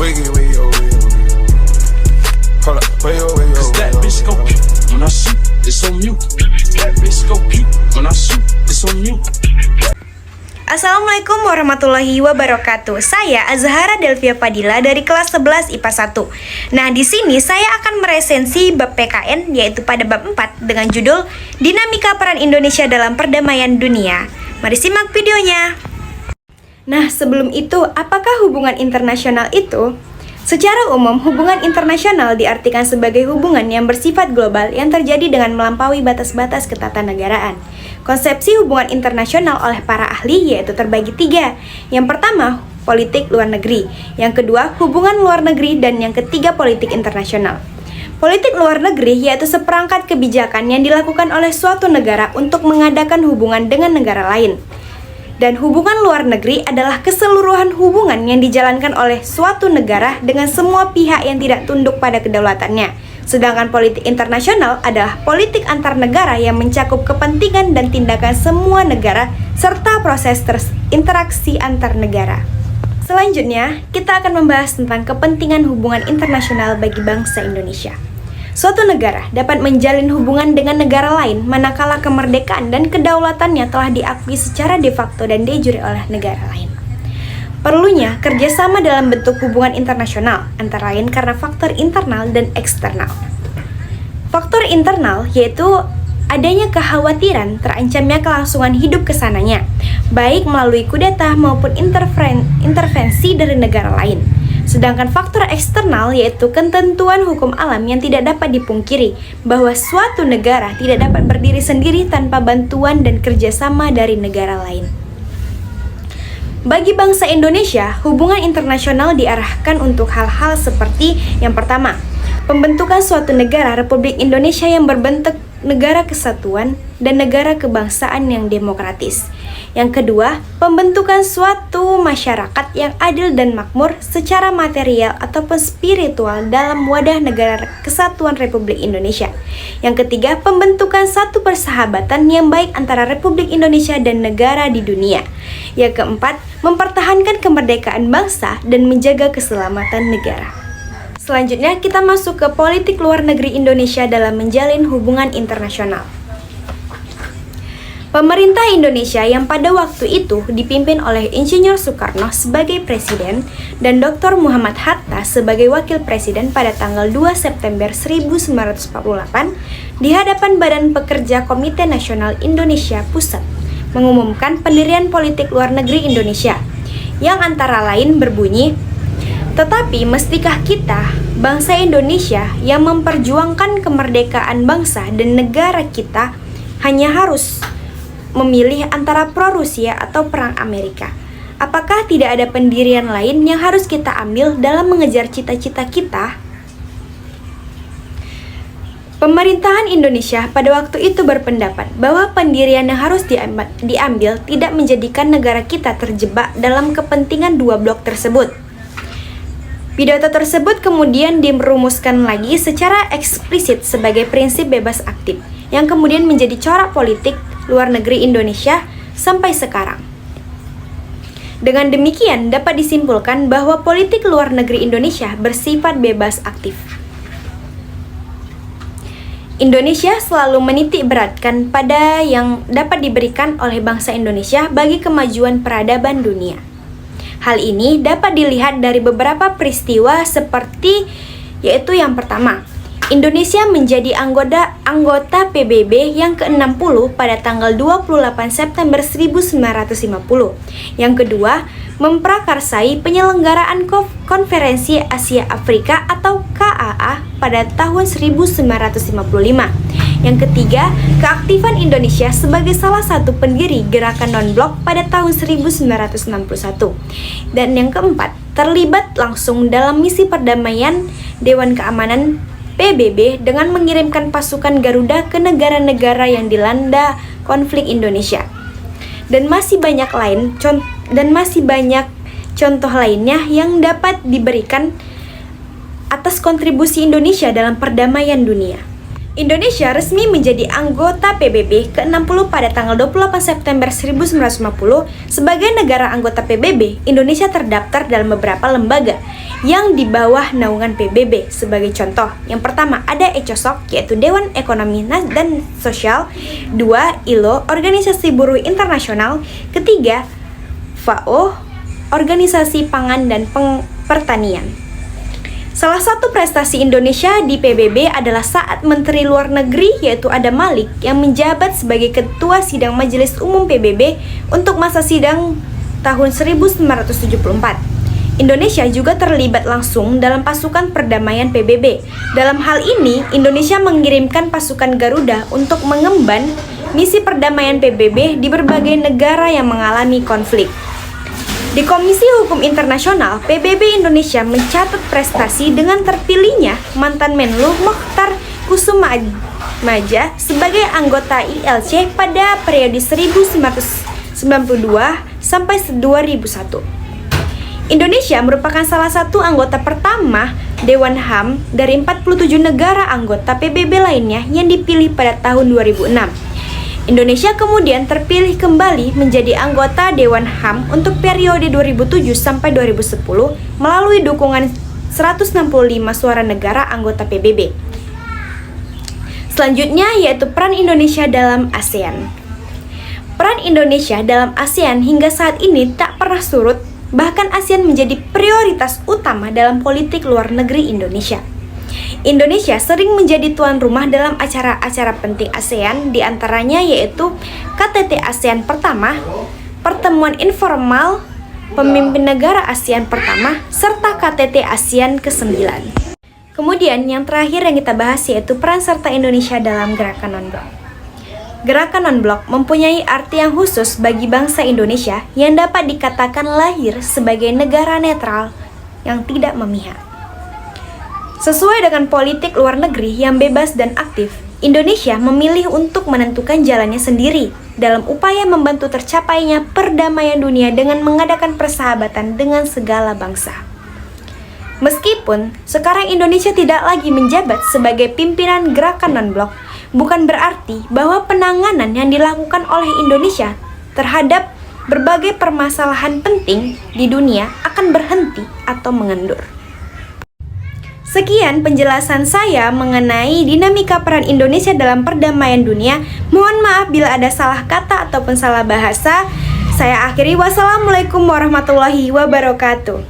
Cause that bitch go pew when I shoot, it's on mute. That bitch go pew when I shoot, it's on mute. Assalamualaikum warahmatullahi wabarakatuh. Saya Azhara Delvia Fadila dari kelas 11 IPA 1. Nah, di sini saya akan meresensi bab PKN, yaitu pada bab 4 dengan judul Dinamika Peran Indonesia dalam Perdamaian Dunia. Mari simak videonya. Nah, sebelum itu, apakah hubungan internasional itu? Secara umum, hubungan internasional diartikan sebagai hubungan yang bersifat global yang terjadi dengan melampaui batas-batas ketatanegaraan. Konsepsi hubungan internasional oleh para ahli yaitu terbagi 3. Yang pertama, politik luar negeri. Yang kedua, hubungan luar negeri. Dan yang ketiga, politik internasional. Politik luar negeri yaitu seperangkat kebijakan yang dilakukan oleh suatu negara untuk mengadakan hubungan dengan negara lain. Dan hubungan luar negeri adalah keseluruhan hubungan yang dijalankan oleh suatu negara dengan semua pihak yang tidak tunduk pada kedaulatannya. Sedangkan politik internasional adalah politik antar negara yang mencakup kepentingan dan tindakan semua negara serta proses interaksi antar negara. Selanjutnya, kita akan membahas tentang kepentingan hubungan internasional bagi bangsa Indonesia. Suatu negara dapat menjalin hubungan dengan negara lain manakala kemerdekaan dan kedaulatannya telah diakui secara de facto dan de jure oleh negara lain. Perlunya kerjasama dalam bentuk hubungan internasional, antara lain karena faktor internal dan eksternal. Faktor internal yaitu adanya kekhawatiran terancamnya kelangsungan hidup kesananya, baik melalui kudeta maupun intervensi dari negara lain. Sedangkan faktor eksternal yaitu ketentuan hukum alam yang tidak dapat dipungkiri bahwa suatu negara tidak dapat berdiri sendiri tanpa bantuan dan kerjasama dari negara lain. Bagi bangsa Indonesia, hubungan internasional diarahkan untuk hal-hal seperti yang pertama, pembentukan suatu negara Republik Indonesia yang berbentuk negara kesatuan dan negara kebangsaan yang demokratis. Yang kedua, pembentukan suatu masyarakat yang adil dan makmur secara material ataupun spiritual dalam wadah negara kesatuan Republik Indonesia. Yang ketiga, pembentukan satu persahabatan yang baik antara Republik Indonesia dan negara di dunia. Yang keempat, mempertahankan kemerdekaan bangsa dan menjaga keselamatan negara. Selanjutnya, kita masuk ke politik luar negeri Indonesia dalam menjalin hubungan internasional. Pemerintah Indonesia yang pada waktu itu dipimpin oleh Insinyur Soekarno sebagai presiden dan Dr. Muhammad Hatta sebagai wakil presiden pada tanggal 2 September 1948 di hadapan Badan Pekerja Komite Nasional Indonesia Pusat mengumumkan pendirian politik luar negeri Indonesia yang antara lain berbunyi, "Tetapi mestikah kita, bangsa Indonesia yang memperjuangkan kemerdekaan bangsa dan negara kita hanya harus memilih antara pro-Rusia atau perang Amerika? Apakah tidak ada pendirian lain yang harus kita ambil dalam mengejar cita-cita kita?" Pemerintahan Indonesia pada waktu itu berpendapat bahwa pendirian yang harus diambil tidak menjadikan negara kita terjebak dalam kepentingan dua blok tersebut. Pidato tersebut kemudian dirumuskan lagi secara eksplisit sebagai prinsip bebas aktif, yang kemudian menjadi corak politik luar negeri Indonesia sampai sekarang. Dengan demikian dapat disimpulkan bahwa politik luar negeri Indonesia bersifat bebas aktif. Indonesia selalu menitik beratkan pada yang dapat diberikan oleh bangsa Indonesia bagi kemajuan peradaban dunia. Hal ini dapat dilihat dari beberapa peristiwa seperti yaitu yang pertama, Indonesia menjadi anggota PBB yang ke-60 pada tanggal 28 September 1950. Yang kedua, memprakarsai penyelenggaraan Konferensi Asia Afrika atau KAA pada tahun 1955. Yang ketiga, keaktifan Indonesia sebagai salah satu pendiri gerakan non-blok pada tahun 1961. Dan yang keempat, terlibat langsung dalam misi perdamaian Dewan Keamanan PBB dengan mengirimkan pasukan Garuda ke negara-negara yang dilanda konflik Indonesia. Dan masih banyak contoh lainnya yang dapat diberikan atas kontribusi Indonesia dalam perdamaian dunia. Indonesia resmi menjadi anggota PBB ke-60 pada tanggal 28 September 1950. Sebagai negara anggota PBB, Indonesia terdaftar dalam beberapa lembaga yang di bawah naungan PBB. Sebagai contoh, yang pertama ada ECOSOC, yaitu Dewan Ekonomi dan Sosial. 2. ILO, Organisasi Buruh Internasional. Ketiga, FAO, Organisasi Pangan dan Pertanian. Salah satu prestasi Indonesia di PBB adalah saat Menteri Luar Negeri yaitu Adam Malik yang menjabat sebagai Ketua Sidang Majelis Umum PBB untuk masa sidang tahun 1974. Indonesia juga terlibat langsung dalam pasukan perdamaian PBB. Dalam hal ini, Indonesia mengirimkan pasukan Garuda untuk mengemban misi perdamaian PBB di berbagai negara yang mengalami konflik. Di Komisi Hukum Internasional, PBB Indonesia mencatat prestasi dengan terpilihnya mantan Menlu Mokhtar Kussumaatmadja sebagai anggota ILC pada periode 1992 sampai 2001. Indonesia merupakan salah satu anggota pertama Dewan HAM dari 47 negara anggota PBB lainnya yang dipilih pada tahun 2006. Indonesia kemudian terpilih kembali menjadi anggota Dewan HAM untuk periode 2007 sampai 2010 melalui dukungan 165 suara negara anggota PBB. Selanjutnya yaitu peran Indonesia dalam ASEAN. Peran Indonesia dalam ASEAN hingga saat ini tak pernah surut, bahkan ASEAN menjadi prioritas utama dalam politik luar negeri Indonesia. Indonesia sering menjadi tuan rumah dalam acara-acara penting ASEAN, diantaranya yaitu KTT ASEAN pertama, pertemuan informal pemimpin negara ASEAN pertama, serta KTT ASEAN ke-9. Kemudian yang terakhir yang kita bahas yaitu peran serta Indonesia dalam gerakan non-blok. Gerakan non-blok mempunyai arti yang khusus bagi bangsa Indonesia yang dapat dikatakan lahir sebagai negara netral yang tidak memihak. Sesuai dengan politik luar negeri yang bebas dan aktif, Indonesia memilih untuk menentukan jalannya sendiri dalam upaya membantu tercapainya perdamaian dunia dengan mengadakan persahabatan dengan segala bangsa. Meskipun sekarang Indonesia tidak lagi menjabat sebagai pimpinan gerakan non-blok, bukan berarti bahwa penanganan yang dilakukan oleh Indonesia terhadap berbagai permasalahan penting di dunia akan berhenti atau mengendur. Sekian penjelasan saya mengenai dinamika peran Indonesia dalam perdamaian dunia. Mohon maaf bila ada salah kata ataupun salah bahasa. Saya akhiri, wassalamualaikum warahmatullahi wabarakatuh.